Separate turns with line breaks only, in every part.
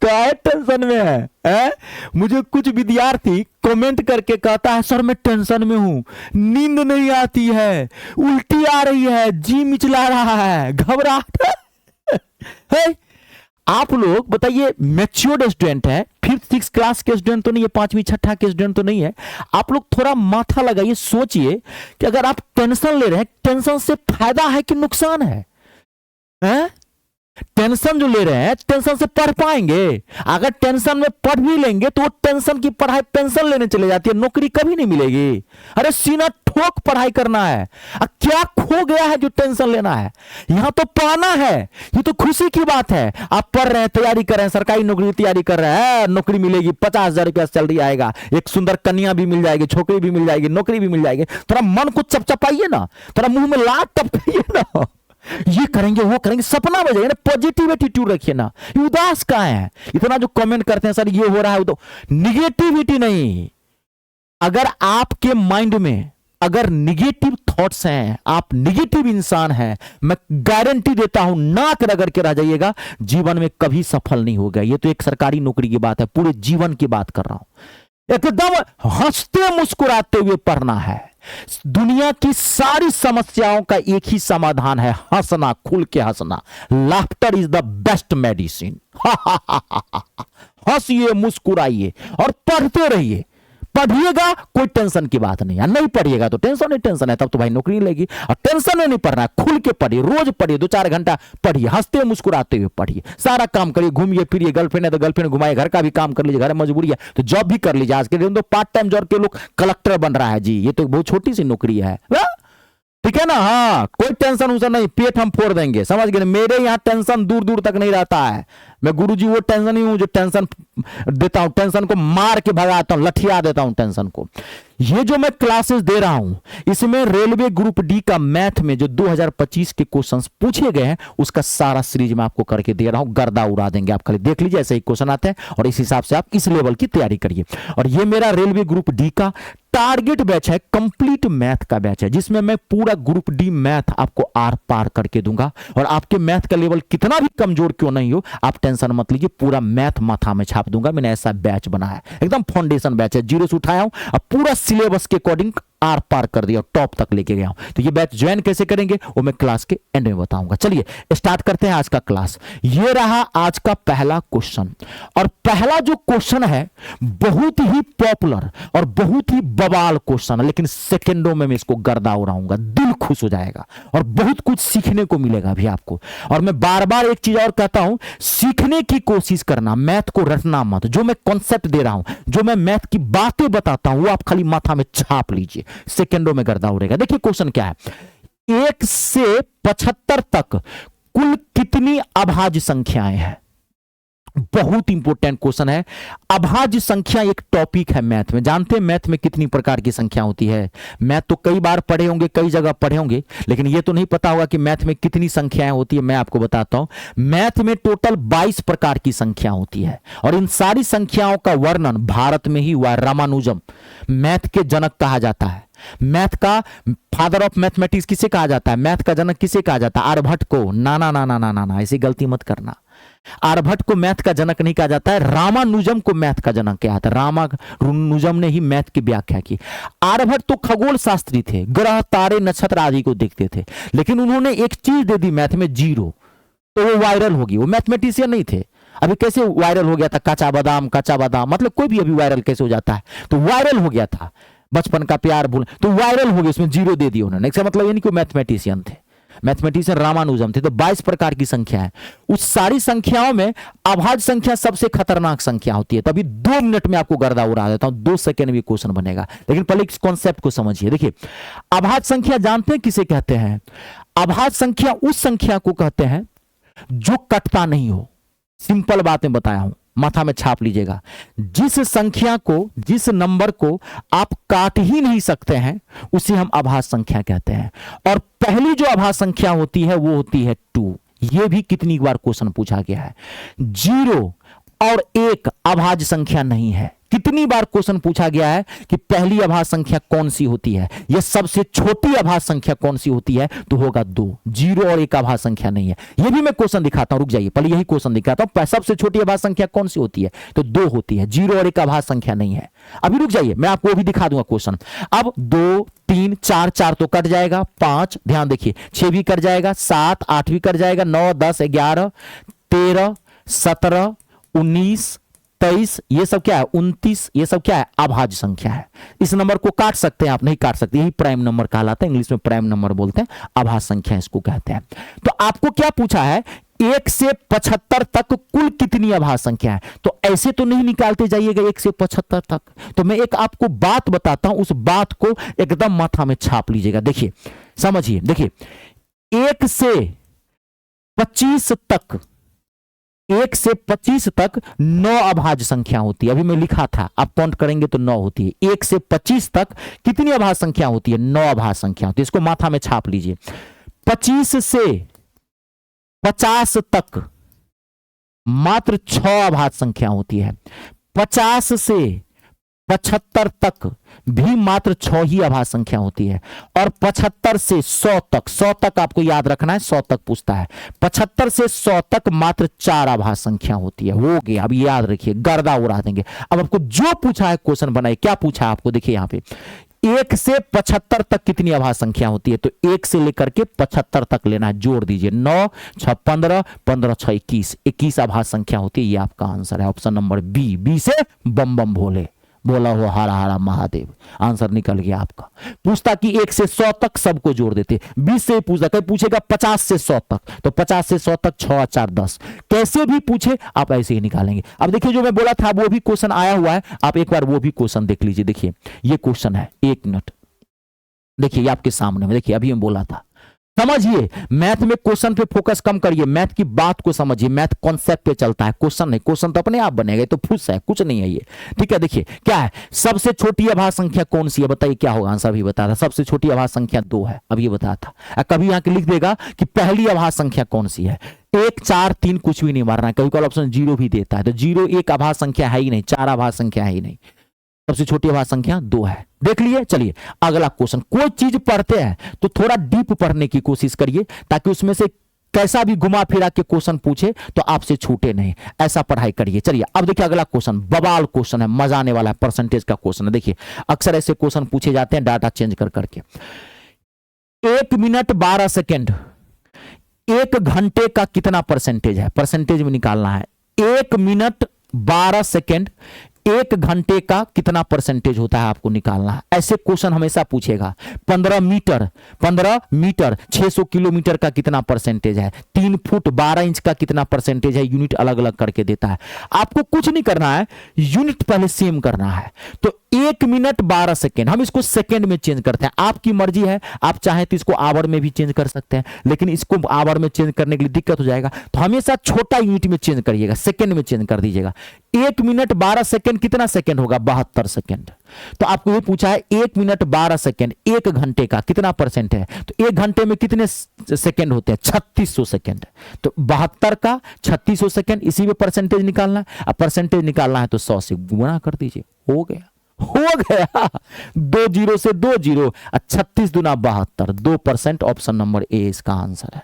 काहे टेंशन में है? मुझे कुछ विद्यार्थी कमेंट करके कहता है सर मैं टेंशन में हूं, नींद नहीं आती है, उल्टी आ रही है, जी मिचला रहा है, घबराहट है। आप लोग बताइए, मैच्योर्ड स्टूडेंट है, 5th-6th क्लास के स्टूडेंट तो नहीं है, 5वीं 6ठा के स्टूडेंट तो नहीं है। आप लोग थोड़ा माथा लगाइए, सोचिए कि अगर आप टेंशन ले रहे हैं, टेंशन से फायदा है कि नुकसान है? टेंशन जो ले रहे हैं, टेंशन से पढ़ पाएंगे? अगर टेंशन में पढ़ भी लेंगे तो वो टेंशन की पढ़ाई पेंशन लेने चले जाती है, नौकरी कभी नहीं मिलेगी। अरे सीना ठोक पढ़ाई करना है। क्या खो गया है जो टेंशन लेना है? यहां तो पढ़ना है, ये तो खुशी की बात है। आप पढ़ रहे हैं, तैयारी कर रहे हैं, सरकारी नौकरी की तैयारी कर रहे हैं, नौकरी मिलेगी, 50,000 रुपया सैलरी आएगा, एक सुंदर कन्या भी मिल जाएगी, छोकरी भी मिल जाएगी, नौकरी भी मिल जाएगी। थोड़ा मन को चपचपाइए ना, थोड़ा मुंह में लात टपकाइए ना, ये करेंगे वो करेंगे, सपना बजाइए ना, पॉजिटिव एटीट्यूड रखिए ना। उदास कहां है? इतना जो कमेंट करते हैं सर ये हो रहा है, तो निगेटिविटी नहीं। अगर आपके माइंड में अगर निगेटिव थॉट्स हैं, आप निगेटिव इंसान हैं, मैं गारंटी देता हूं नाक रगड़ के रह जाइएगा, जीवन में कभी सफल नहीं होगा। ये तो एक सरकारी नौकरी की बात है, पूरे जीवन की बात कर रहा हूं। एकदम हंसते मुस्कुराते हुए पढ़ना है। दुनिया की सारी समस्याओं का एक ही समाधान है, हंसना, खुल के हंसना। Laughter is the best medicine. हंसिए, मुस्कुराइए और पढ़ते रहिए। पढ़िएगा कोई टेंशन की बात नहीं है, नहीं पढ़िएगा तो टेंशन ही टेंशन है, तब तो भाई नौकरी लेगी। और टेंशन में नहीं पढ़ना है, खुल के पढ़िए, रोज पढ़िए, 2-4 घंटा पढ़िए, हंसते मुस्कुराते हुए पढ़िए, सारा काम करिए, घूमिए फिरिए, गर्लफ्रेंड है तो गर्लफ्रेंड घुमाइए, घर का भी काम कर लीजिए, घर में मजबूरी है तो जॉब भी कर लीजिए। आज के दिन तो पार्ट टाइम जॉब के लोग कलेक्टर बन रहा है जी, ये तो बहुत छोटी सी नौकरी है, ठीक है ना? हाँ, कोई टेंशन उसे नहीं, पेट हम फोड़ देंगे, समझ गए? मेरे यहाँ टेंशन दूर दूर तक नहीं रहता है। मैं गुरुजी वो टेंशन ही हूं जो टेंशन देता हूं, टेंशन को मार के भगाता हूं, लठिया देता हूं टेंशन को। ये जो मैं क्लासेस दे रहा हूं, इसमें रेलवे ग्रुप डी का मैथ में जो 2025 के क्वेश्चंस पूछे गए हैं, उसका सारा सीरीज मैं आपको करके दे रहा हूं, गर्दा उड़ा देंगे। आप खाली देख लीजिए, ऐसे ही क्वेश्चन आते हैं और इस हिसाब से आप इस लेवल की तैयारी करिए। और ये मेरा रेलवे ग्रुप डी का टारगेट बैच है, कंप्लीट मैथ का बैच है, जिसमें मैं पूरा ग्रुप डी मैथ आपको आर पार करके दूंगा। और आपके मैथ का लेवल कितना भी कमजोर क्यों नहीं हो, आप टेंशन मत लीजिए, पूरा मैथ माथा में छाप दूंगा। मैंने ऐसा बैच बनाया, एकदम फाउंडेशन बैच है, जीरो से उठाया हूं, अब पूरा सिलेबस के अकॉर्डिंग आर पार कर दिया, टॉप तक लेके गया हूं। तो ये बैच ज्वाइन कैसे करेंगे वो मैं क्लास के एंड में बताऊंगा। चलिए स्टार्ट करते हैं आज का क्लास। ये रहा आज का पहला क्वेश्चन, और पहला जो क्वेश्चन है बहुत ही पॉपुलर और बहुत ही बवाल क्वेश्चन है, लेकिन सेकंडों में मैं इसको गर्दा उड़ाऊंगा, दिल खुश हो जाएगा और बहुत कुछ सीखने को मिलेगा भी आपको। और मैं बार बार एक चीज और कहता हूं, सीखने की कोशिश करना, मैथ को रटना मत। जो मैं कॉन्सेप्ट दे रहा हूं, जो मैं मैथ की बातें बताता हूं, वो आप खाली माथा में छाप लीजिए, सेकंडों में गर्दा उड़ेगा। देखिए क्वेश्चन क्या है, 1 से 75 तक कुल कितनी अभाज्य संख्याएं हैं? बहुत इंपॉर्टेंट क्वेश्चन है। अभाज्य संख्या एक टॉपिक है मैथ में। जानते हैं मैथ में कितनी प्रकार की संख्या होती है? मैथ तो कई बार पढ़े होंगे, कई जगह पढ़े होंगे, लेकिन ये तो नहीं पता होगा कि मैथ में कितनी संख्याएं होती है। मैं आपको बताता हूं, मैथ में टोटल 22 प्रकार की संख्या होती है, और इन सारी संख्याओं का वर्णन भारत में ही हुआ। रामानुजम मैथ के जनक कहा जाता है। मैथ का फादर ऑफ मैथमेटिक्स किसे कहा जाता है? मैथ का जनक किसे कहा जाता है? आर्यभट्ट को। ना ना ना ना ना ना ना, ऐसी गलती मत करना। आर्यभट्ट को मैथ का जनक नहीं कहा जाता है, रामानुजम को मैथ का जनक कहा था। रामानुजम ने ही मैथ की व्याख्या की। आर्यभट्ट तो खगोल शास्त्री थे, ग्रह तारे नक्षत्र आदि को देखते थे, लेकिन उन्होंने एक चीज दे दी मैथ में, जीरो, तो वो वायरल होगी। वो मैथमेटिशियन नहीं थे। अभी कैसे वायरल हो गया था कच्चा बादाम, कच्चा बादाम, मतलब कोई भी अभी वायरल कैसे हो जाता है, तो वायरल हो गया था। बचपन का प्यार भूल, तो वायरल हो गया, उसमें जीरो दे दिया उन्होंने। इसका मतलब ये नहीं कि मैथमेटिशियन थे, मैथमेटिशियन रामानुजम थे। तो 22 प्रकार की संख्या है, उस सारी संख्याओं में अभाज्य संख्या सबसे खतरनाक संख्या होती है। तभी 2 मिनट में आपको गर्दा उड़ा देता हूं, 2 सेकंड में क्वेश्चन बनेगा, लेकिन पहले इस कॉन्सेप्ट को समझिए। देखिए अभाज्य संख्या जानते हैं किसे कहते हैं? अभाज्य संख्या उस संख्या को कहते हैं जो कटता नहीं हो। सिंपल बातें बताया हूं, माथा में छाप लीजिएगा। जिस संख्या को, जिस नंबर को आप काट ही नहीं सकते हैं, उसे हम अभाज्य संख्या कहते हैं। और पहली जो अभाज्य संख्या होती है वो होती है 2। ये भी कितनी बार क्वेश्चन पूछा गया है। 0 और 1 अभाज्य संख्या नहीं है। कितनी बार क्वेश्चन पूछा गया है कि पहली अभाज्य संख्या कौन सी होती है, यह सबसे छोटी अभाज्य संख्या कौन सी होती है, तो होगा 2। 0 और 1 अभाज्य संख्या नहीं है। यह भी मैं क्वेश्चन दिखाता हूं, रुक जाइए, पहले यही क्वेश्चन दिखाता हूं। सबसे छोटी अभाज्य संख्या कौन सी होती है, तो 2 होती है। 0 और 1 अभाज्य संख्या नहीं है। अभी रुक जाइए, मैं आपको भी दिखा दूंगा क्वेश्चन। अब 2 3 4 4 तो कट जाएगा, 5 ध्यान देखिए, 6 भी कट जाएगा, 7 8 भी कट जाएगा, 9 10 11 13 17 19 23, ये सब क्या है 29, ये सब क्या है अभाज्य संख्या है। इस नंबर को काट सकते हैं आप, नहीं काट सकते, यही प्राइम नंबर कहलाता है, इंग्लिश में प्राइम नंबर बोलते हैं, अभाज्य संख्या इसको कहते हैं। तो आपको क्या पूछा है, 1 से 75 तक कुल कितनी अभाज्य संख्या है। तो ऐसे तो नहीं निकालते जाइएगा 1 से 75 तक, तो मैं एक आपको बात बताता हूं, उस बात को एकदम माथा में छाप लीजिएगा। देखिए समझिए, देखिए 1 से 25 तक, 1 से 25 तक 9 अभाज्य संख्या होती है। अभी मैं लिखा था, आप काउंट करेंगे तो 9 होती है। 1 से 25 तक कितनी अभाज्य संख्या होती है, 9 अभाज्य संख्या होती है। इसको माथा में छाप लीजिए। 25 से 50 तक मात्र 6 अभाज्य संख्या होती है। 50 से 75 तक भी मात्र 6 ही अभाज्य संख्या होती है। और 75 से 100 तक, 100 तक आपको याद रखना है, 100 तक पूछता है। 75 से 100 तक मात्र 4 अभाज्य संख्या होती है। हो गया, अब याद रखिए, गर्दा उड़ा देंगे। अब आपको जो पूछा है क्वेश्चन बनाइए, क्या पूछा है आपको, देखिए यहां पे 1 से 75 तक कितनी अभाज्य संख्या होती है, तो 1 से लेकर के 75 तक लेना है, जोड़ दीजिए। 9 6 15 15 6 21, 21 अभाज्य संख्या होती है। ये आपका आंसर है, ऑप्शन नंबर बी। बी से बम बम भोले, बोला हो हरा हरा महादेव, आंसर निकल गया आपका। पूछता कि 1 से 100 तक सबको जोड़ देते, 20 से पूछता, कहीं पूछेगा 50 से 100 तक, तो 50 से 100 तक 6 4 10, कैसे भी पूछे आप ऐसे ही निकालेंगे। अब देखिए जो मैं बोला था वो भी क्वेश्चन आया हुआ है, आप एक बार वो भी क्वेश्चन देख लीजिए। देखिए ये क्वेश्चन है, 1 मिनट, देखिए ये आपके सामने में, देखिए अभी मैं बोला था। समझिए, मैथ में क्वेश्चन पे फोकस कम करिए, मैथ की बात को समझिए। मैथ कॉन्सेप्ट पे चलता है, क्वेश्चन नहीं। क्वेश्चन तो अपने आप बनेगा, तो फुस है, कुछ नहीं है ये, ठीक है। देखिए क्या है, सबसे छोटी अभाज्य संख्या कौन सी है, बताइए क्या होगा आंसर। अभी बता था सबसे छोटी अभाज्य संख्या 2 है, अब ये बता था। कभी यहां के लिख देगा कि पहली अभाज्य संख्या कौन सी है, 1 4 3 कुछ भी नहीं मारना है। कभी कभी ऑप्शन 0 भी देता है, तो 0 एक अभाज्य संख्या है ही नहीं, 4 अभाज्य संख्या है ही नहीं। सबसे छोटी अभाज्य संख्या 2 है, देख लिए। चलिए अगला क्वेश्चन। कोई चीज पढ़ते हैं तो थोड़ा डीप पढ़ने की कोशिश करिए, ताकि उसमें से कैसा भी घुमा फिरा के क्वेश्चन पूछे तो आपसे छूटे नहीं, ऐसा पढ़ाई करिए। चलिए अब देखिए अगला क्वेश्चन, बवाल क्वेश्चन है, मजा आने वाला है, परसेंटेज का क्वेश्चन है। देखिए अक्सर ऐसे क्वेश्चन पूछे जाते हैं डाटा चेंज कर करके। 1 मिनट 12 सेकेंड 1 घंटे का कितना परसेंटेज है, परसेंटेज में निकालना है। 1 मिनट 12 सेकेंड 1 घंटे का कितना परसेंटेज होता है, आपको निकालना है। ऐसे क्वेश्चन हमेशा पूछेगा। 15 मीटर 600 किलोमीटर का कितना परसेंटेज है, 3 फुट 12 इंच का कितना परसेंटेज है, यूनिट अलग अलग करके देता है। आपको कुछ नहीं करना है, यूनिट पहले सेम करना है। तो 1 मिनट 12 सेकेंड, हम इसको सेकेंड में चेंज करते हैं, आपकी मर्जी है। आप चाहें तो इसको आवर में भी चेंज कर सकते हैं, लेकिन इसको आवर में चेंज करने के लिए दिक्कत हो जाएगा, तो हमेशा छोटा यूनिट में चेंज करिएगा, सेकेंड में चेंज कर दीजिएगा। 1 मिनट 12 सेकेंड कितना सेकेंड होगा, 72 सेकेंड। तो आपको ये पूछा है 1 मिनट 12 सेकेंड 1 घंटे का कितना परसेंट है, तो 1 घंटे में कितने सेकेंड होते हैं, 3600 सेकेंड। तो 72 का 3600 सेकेंड, इसी में परसेंटेज निकालना है। अब परसेंटेज निकालना है तो 100 से गुणा कर दीजिए, हो गया 2 जीरो से 2 जीरो, 36 दूना 72, 2%, ऑप्शन नंबर ए इसका आंसर है।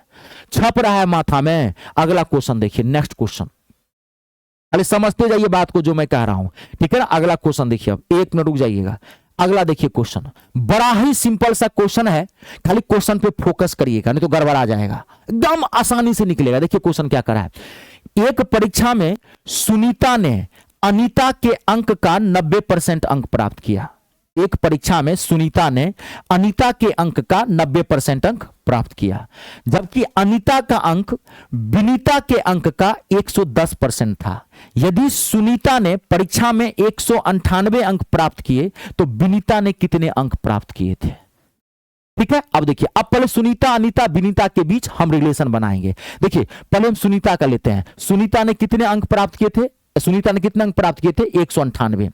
छप रहा है माथा में। अगला क्वेश्चन देखिए, नेक्स्ट क्वेश्चन, अरे समझते जाइए बात को जो मैं कह रहा हूं, ठीक है ना। अगला क्वेश्चन देखिए, अब 1 मिनट रुक जाइएगा। अगला देखिए क्वेश्चन, बड़ा ही सिंपल सा क्वेश्चन है, खाली क्वेश्चन पे फोकस करिएगा, नहीं तो गड़बड़ा जाएगा, एकदम आसानी से निकलेगा। देखिए क्वेश्चन क्या करा है। एक परीक्षा में सुनीता ने अनीता के अंक का 90% अंक प्राप्त किया। एक परीक्षा में सुनीता ने अनीता के अंक का 90% अंक प्राप्त किया, जबकि अनीता का अंक विनीता के अंक का 110% था। यदि सुनीता ने परीक्षा में 198 अंक प्राप्त किए तो विनीता ने कितने अंक प्राप्त किए थे, ठीक है। अब देखिए, अब पहले सुनीता अनीता विनीता के बीच हम रिलेशन बनाएंगे। देखिए पहले हम सुनीता का लेते हैं। सुनीता ने कितने अंक प्राप्त किए थे, सुनीता ने कितने अंक प्राप्त किए थे, 198।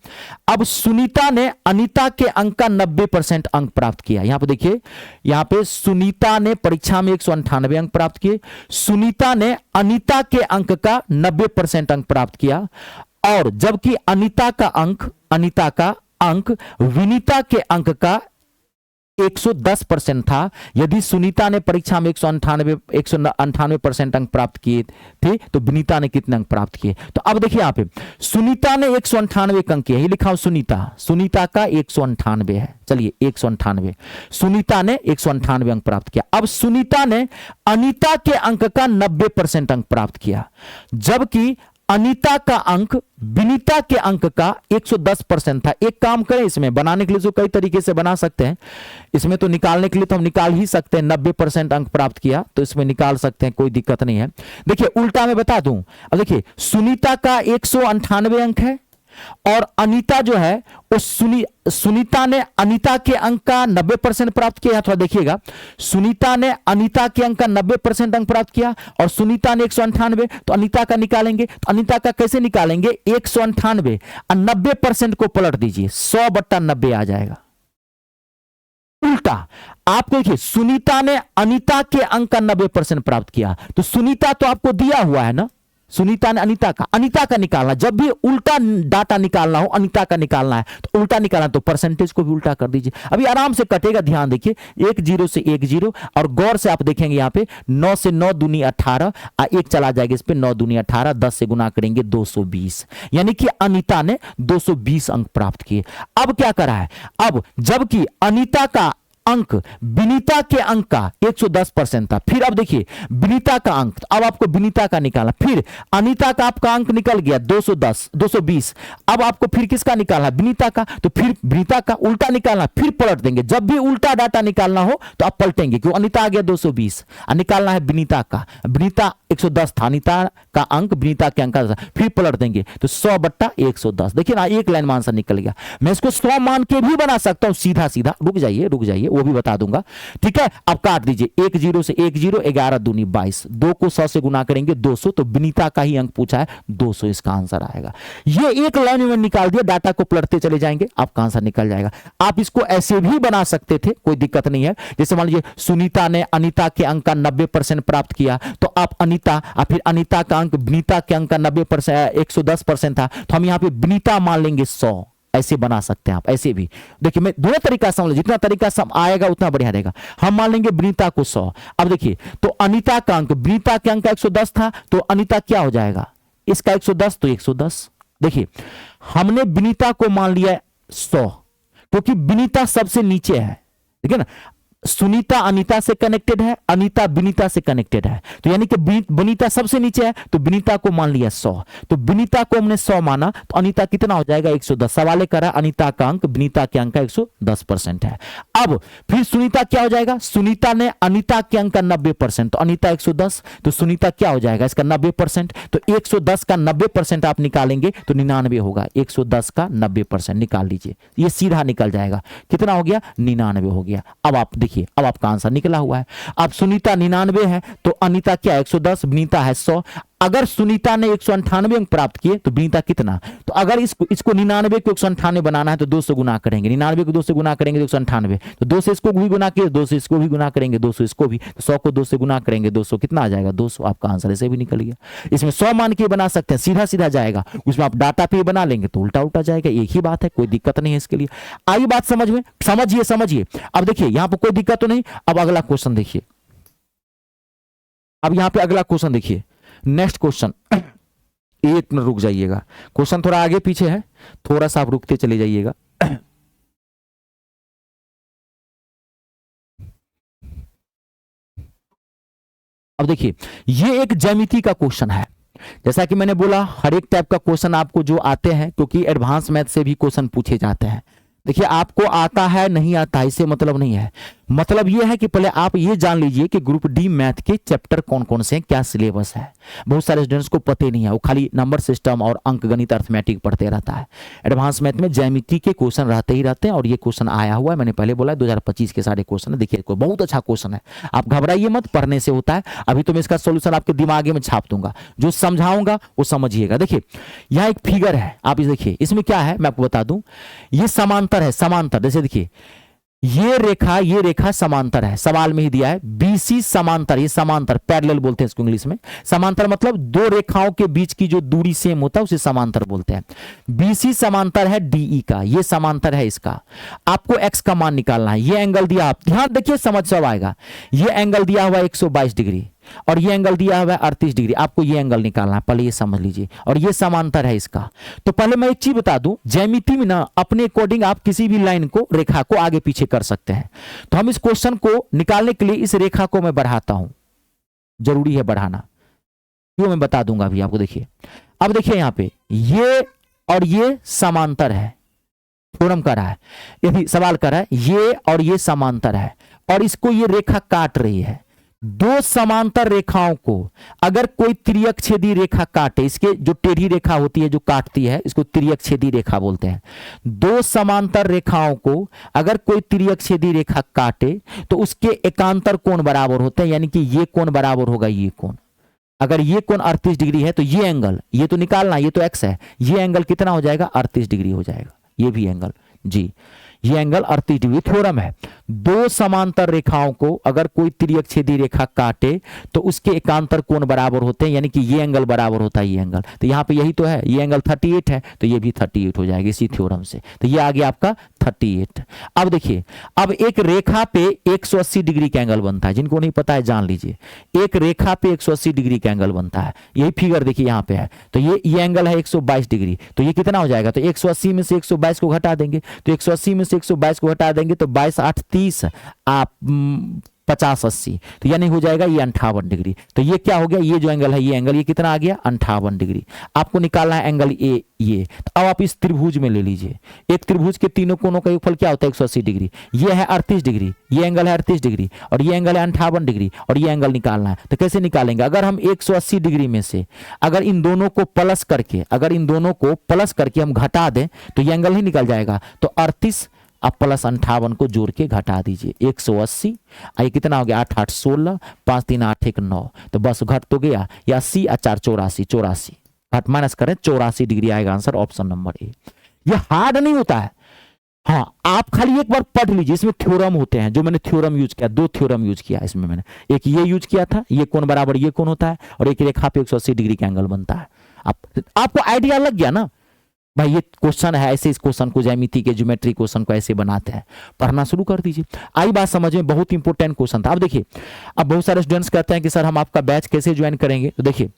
अब सुनीता ने अनीता के अंक का 90% अंक प्राप्त किया। यहां पे देखिए, यहां पे सुनीता ने परीक्षा में 198 अंक प्राप्त किए, सुनीता ने अनीता के अंक का 90% अंक प्राप्त किया, और जबकि अनीता का अंक अनीता का अंक विनीता के अंक का 110% था। यदि सुनीता ने परीक्षा में 198% अंक प्राप्त किए थे तो विनीता ने कितने अंक प्राप्त किए? तो अब देखिए यहाँ पे सुनीता ने 198 अंक किए, ये लिखा हूं सुनीता का 198 है। चलिए 198, सुनीता ने 198 अंक प्राप्त किया। अब सुनीता ने अनीता के अंक का 90% अंक प्राप्त किया, जबकि अनीता का अंक विनीता के अंक का 110% था। एक काम करें, इसमें बनाने के लिए जो कई तरीके से बना सकते हैं, इसमें तो निकालने के लिए तो हम निकाल ही सकते हैं। 90% अंक प्राप्त किया तो इसमें निकाल सकते हैं, कोई दिक्कत नहीं है। देखिए उल्टा मैं बता दूं, अब देखिए सुनीता का 198 अंक है और अनीता जो है वो सुनीता ने अनीता के अंक का 90% प्राप्त किया। थोड़ा देखिएगा, सुनीता ने अनीता के अंक का 90% अंक प्राप्त किया और सुनीता ने 198, तो अनीता का निकालेंगे। तो अनीता का कैसे निकालेंगे? 198 और 90% को पलट दीजिए, 100/90 आ जाएगा। उल्टा आपको देखिए, सुनीता ने अनीता के अंक का 90% प्राप्त किया, तो सुनीता तो आपको दिया हुआ है ना, सुनीता ने अनीता का निकालना। जब भी उल्टा डाटा निकालना हो, अनीता का निकालना है तो उल्टा निकालना, तो परसेंटेज को भी उल्टा कर दीजिए। अभी आराम से कटेगा, ध्यान देखिए, 1 0 से 1 0 और गौर से आप देखेंगे यहाँ पे 9 से 9 दूनी 18 और 1 चला जाएगा इस पे, 9 दूनी 18, 10 से गुना करेंगे 220, यानी कि अनीता ने 220 अंक प्राप्त किए। अब क्या करा है? अब जबकि अनीता का अंक विनीता के अंक का 110% था, फिर अब देखिए विनीता का अंक, अब आपको विनीता का निकालना, फिर अनीता का आपका अंक निकल गया 220, अब आपको फिर किसका निकालना? विनीता का। तो फिर विनीता का उल्टा निकालना, फिर पलट देंगे। जब भी उल्टा डाटा निकालना हो तो आप पलटेंगे, क्यों? अनीता आ गया 220 और निकालना है विनीता का। विनीता 110 था, अनीता का अंक विनीता के अंक का, फिर पलट देंगे तो 100/110। देखिए ना, एक लाइन में आंसर निकल गया। मैं इसको 100 मान के भी बना सकता हूं सीधा सीधा, रुक जाइए वो भी बता दूंगा, ठीक है। अब काट दीजिए, 1 0 से 1 0, 11 दूनी 22, 2 को 100 से गुना करेंगे 200, तो विनीता का ही अंक पूछा है 200, इसका आंसर आएगा। ये एक लाइन में निकाल दिया, डाटा को पलटते चले जाएंगे, आपका आंसर निकल जाएगा। आप इसको ऐसे भी बना सकते थे, कोई दिक्कत नहीं है। जैसे मान लीजिए सुनीता ने अनीता के अंक का 90% प्राप्त किया, तो आप अनीता और फिर अनीता का अंक विनीता के अंक का 90% 110% था, तो हम यहां पे विनीता मान लेंगे 100, ऐसे बना सकते हैं आप, ऐसे भी। देखिए मैं दोनों तरीका समझ, जितना तरीका सम आएगा उतना बढ़िया रहेगा। हम मान लेंगे विनीता को 100। अब देखिए, तो अनीता का अंक विनीता के अंक का 110 था, तो अनीता क्या हो जाएगा? इसका 110 तो 110। देखिए हमने विनीता को मान लिया 100 क्योंकि विनीता सबसे नीचे है, ठीक है ना। सुनीता अनीता से कनेक्टेड है, अनीता विनीता से कनेक्टेड है, तो यानी कि विनीता सबसे नीचे है, तो विनीता को मान लिया 100। तो विनीता को हमने 100 माना, तो अनीता कितना हो जाएगा? 110। सवाल करा अनीता का अंक विनीता के अंक का 110% है। अब फिर सुनीता क्या हो जाएगा? सुनीता ने अनीता के अंक का 90%, तो अनीता 110, तो सुनीता क्या हो जाएगा? इसका 90%, तो 110 का 90% आप निकालेंगे तो 99 होगा। 110 का 90% निकाल लीजिए, ये सीधा निकल जाएगा। कितना हो गया? 99 हो गया। अब आप देखिए, अब आपका आंसर निकला हुआ है। अब सुनीता 99 है, तो अनीता क्या? 110, विनीता है 100। अगर सुनीता ने 198 अंक प्राप्त किए तो विनीता कितना? तो अगर इसको 99 को 198 बनाना है तो 2 से गुना करेंगे, 99 को 2 से गुना करेंगे तो 198, तो 2 से इसको भी गुना किए, 2 से इसको भी गुना करेंगे, 2 से इसको भी, तो 100 को 2 से गुना करेंगे 200, कितना आ जाएगा? 200। आपका आंसर ऐसे भी निकल गया। इसमें 100 मान के बना सकते हैं, सीधा सीधा जाएगा। उसमें आप डाटा पे बना लेंगे तो उल्टा उल्टा जाएगा, एक ही बात है, कोई दिक्कत नहीं है इसके लिए। आई बात समझ में? समझिए। अब देखिए यहां पर कोई दिक्कत तो नहीं। अब अगला क्वेश्चन देखिए, अब यहां पे अगला क्वेश्चन देखिए, नेक्स्ट क्वेश्चन। 1 मिनट रुक जाइएगा, क्वेश्चन थोड़ा आगे पीछे है, थोड़ा सा आप रुकते चले जाइएगा। अब देखिए ये एक ज्यामिति का क्वेश्चन है। जैसा कि मैंने बोला, हर एक टाइप का क्वेश्चन आपको जो आते हैं, क्योंकि एडवांस मैथ से भी क्वेश्चन पूछे जाते हैं। देखिए आपको आता है नहीं आता इससे मतलब नहीं है, मतलब यह है कि पहले आप ये जान लीजिए कि ग्रुप डी मैथ के चैप्टर कौन कौन से हैं, क्या सिलेबस है। बहुत सारे स्टूडेंट्स को पता ही नहीं है, वो खाली नंबर सिस्टम और अंक गणित अर्थमेटिक पढ़ते रहता है। एडवांस मैथ में ज्यामिति के क्वेश्चन रहते ही रहते हैं, और ये क्वेश्चन आया हुआ है, मैंने पहले बोला 2025 के सारे क्वेश्चन है। देखिए बहुत अच्छा क्वेश्चन है, आप घबराइए मत, पढ़ने से होता है। अभी तो मैं इसका सोल्यूशन आपके दिमाग में छाप दूंगा, जो समझाऊंगा वो समझिएगा। देखिए यहाँ एक फिगर है, आप इसे देखिए, इसमें क्या है मैं आपको बता दूं, ये समांतर है, समांतर। जैसे देखिए ये रेखा समांतर है, सवाल में ही दिया है बीसी समांतर, ये समांतर पैरेलल बोलते हैं इसको इंग्लिश में। समांतर मतलब दो रेखाओं के बीच की जो दूरी सेम होता है उसे समांतर बोलते हैं। बीसी समांतर है डीई का, ये समांतर है इसका। आपको एक्स का मान निकालना है। ये एंगल दिया, आप ध्यान देखिए समझ सब आएगा। ये एंगल दिया हुआ 122 डिग्री और ये एंगल दिया हुआ है 38 डिग्री। आपको ये एंगल निकालना है, पहले ये समझ लीजिए। और ये समांतर है इसका। तो पहले मैं एक चीज बता दूं, ज्यामिति में ना अपने अकॉर्डिंग आप किसी भी लाइन को, रेखा को आगे पीछे कर सकते हैं। तो हम इस क्वेश्चन को निकालने के लिए इस रेखा को मैं बढ़ाता हूं, जरूरी है बढ़ाना, क्यों मैं बता दूंगा अभी आपको। देखिए अब देखिए यहां पे ये और ये समांतर है, थ्योरम कर रहा है, ये भी सवाल कर रहा है, ये और ये समांतर है और इसको ये रेखा काट रही है। दो समांतर रेखाओं को अगर कोई तिर्यक छेदी रेखा काटे, इसके जो टेढ़ी रेखा होती है जो काटती है, इसको तिर्यक छेदी रेखा बोलते हैं। दो समांतर रेखाओं को अगर कोई तिर्यक छेदी रेखा काटे तो उसके एकांतर कोण बराबर होते हैं, यानी कि ये कोण बराबर होगा ये कोण। अगर ये कोण 38 डिग्री है तो ये एंगल, ये तो निकालना, ये तो एक्स है, ये एंगल कितना हो जाएगा 38 डिग्री हो जाएगा। ये भी एंगल जी, ये एंगल 38 डिग्री। थ्योरम है, दो समांतर रेखाओं को अगर कोई तिर्यक छेदी रेखा काटे तो उसके एकांतर कोण बराबर होते हैं, यानी कि ये एंगल बराबर होता है ये एंगल। तो यहां पे यही तो है, ये एंगल 38 है तो ये भी 38 हो जाएगा इसी थ्योरम से। तो ये आ गया आपका 38। अब देखिए, अब एक रेखा पे 180 डिग्री का एंगल बनता है, जिनको नहीं पता है जान लीजिए। एक रेखा पे 180 डिग्री का एंगल बनता है, यही फिगर देखिए यहां पे है। तो ये एंगल है 122 डिग्री, तो ये कितना हो जाएगा, तो 180 में से 122 को घटा देंगे, तो 180 में से 122 को घटा देंगे तो 22 8 30 आप 50 80, तो यानी हो जाएगा ये 58 डिग्री। तो ये क्या हो गया, ये जो एंगल है ये एंगल, ये कितना आ गया 58 डिग्री। आपको निकालना है एंगल ए ये। तो अब आप इस त्रिभुज में ले लीजिए, एक त्रिभुज के तीनों कोनों का योगफल क्या होता है 180 डिग्री। ये है 38 डिग्री, ये एंगल है 38 डिग्री और ये एंगल है 58 डिग्री और ये एंगल निकालना है। तो कैसे निकालेंगे, अगर हम 180 डिग्री में से अगर इन दोनों को प्लस करके, अगर इन दोनों को प्लस करके हम घटा दें तो ये एंगल ही निकल जाएगा। तो 38 अब प्लस 58 को जोड़ के घटा दीजिए, 180, ये कितना हो गया 8 8 16, 5 3 8 1 9, तो बस घट तो गया, या 80 और 4 84, 84 घट माइनस करें 84 डिग्री आएगा आंसर, ऑप्शन नंबर ए। ये हार्ड नहीं होता है, हाँ आप खाली एक बार पढ़ लीजिए। इसमें थ्योरम होते हैं, जो मैंने थ्योरम यूज किया, दो थ्योरम यूज किया इसमें मैंने, एक ये यूज किया था, ये कोण बराबर ये कोण होता है, और एक रेखा पे 180 डिग्री का एंगल बनता है। आपको आइडिया लग गया ना भाई, ये क्वेश्चन है ऐसे, इस क्वेश्चन को ज्यामिति के ज्योमेट्री क्वेश्चन को ऐसे बनाते हैं, पढ़ना शुरू कर दीजिए। आई बात समझ में, बहुत इंपॉर्टेंट क्वेश्चन था। अब देखिए, अब बहुत सारे स्टूडेंट्स कहते हैं कि सर हम आपका बैच कैसे ज्वाइन करेंगे। तो देखिए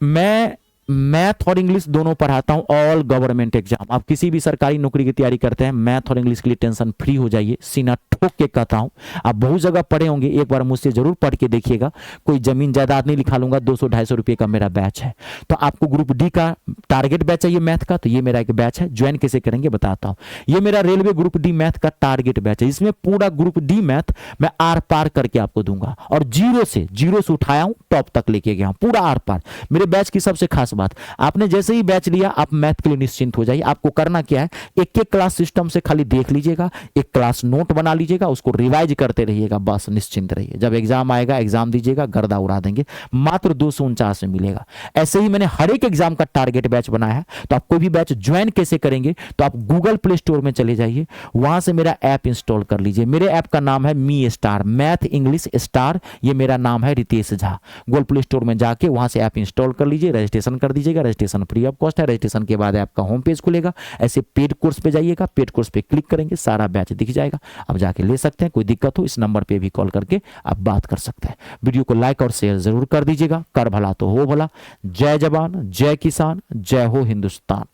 मैं मैथ और इंग्लिश दोनों पढ़ाता हूं, ऑल गवर्नमेंट एग्जाम। आप किसी भी सरकारी नौकरी की तैयारी करते हैं, मैथ और इंग्लिश के लिए टेंशन फ्री हो जाइए, सीना ठोक के कहता हूं। आप बहुत जगह पढ़े होंगे, एक बार मुझसे जरूर पढ़ के देखिएगा। कोई जमीन जायदाद नहीं लिखा लूंगा, 200-250 रुपये का मेरा बैच है। तो आपको ग्रुप डी का टारगेट बैच चाहिए मैथ का, तो ये मेरा एक बैच है। ज्वाइन कैसे करेंगे बताता हूँ। ये मेरा रेलवे ग्रुप डी मैथ का टारगेट बैच है, इसमें पूरा ग्रुप डी मैथ मैं आर पार करके आपको दूंगा, और जीरो से उठाया हूं टॉप तक लेके गया हूं, पूरा आर पार। मेरे बैच की सबसे खास बात, आपने जैसे ही बैच लिया आप मैथ के लिए निश्चिंत हो जाइए। आपको करना क्या है, एक एक क्लास सिस्टम से खाली देख लीजिएगा, एक क्लास नोट बना लीजिएगा, उसको रिवाइज करते रहिएगा, बस निश्चिंत रहिए। जब एग्जाम आएगा एग्जाम दीजिएगा, गर्दा उड़ा देंगे, मात्र 249 में मिलेगा। ऐसे ही मैंने हर एक एग्जाम का टारगेट बैच बनाया है। तो आप कोई भी बैच ज्वाइन कैसे करेंगे, तो आप गूगल प्ले स्टोर में चले जाइए, वहां से मेरा ऐप इंस्टॉल कर लीजिए। मेरे ऐप का नाम है me star, math English star, ये मेरा नाम है Ritesh Jha. Google Play Store में जाके वहां से ऐप इंस्टॉल कर लीजिए, रजिस्ट्रेशन कर दीजिएगा। रजिस्ट्रेशन फ्री ऑफ कॉस्ट है। रजिस्ट्रेशन के बाद आपका होम पेज खुलेगा, ऐसे पेड कोर्स पे जाइएगा, पेड कोर्स पे क्लिक करेंगे, सारा बैच दिख जाएगा, आप जाके ले सकते हैं। कोई दिक्कत हो इस नंबर पे भी कॉल करके आप बात कर सकते हैं। वीडियो को लाइक और शेयर जरूर कर दीजिएगा। कर भला तो हो भला। जय जवान, जय किसान, जय हो हिंदुस्तान।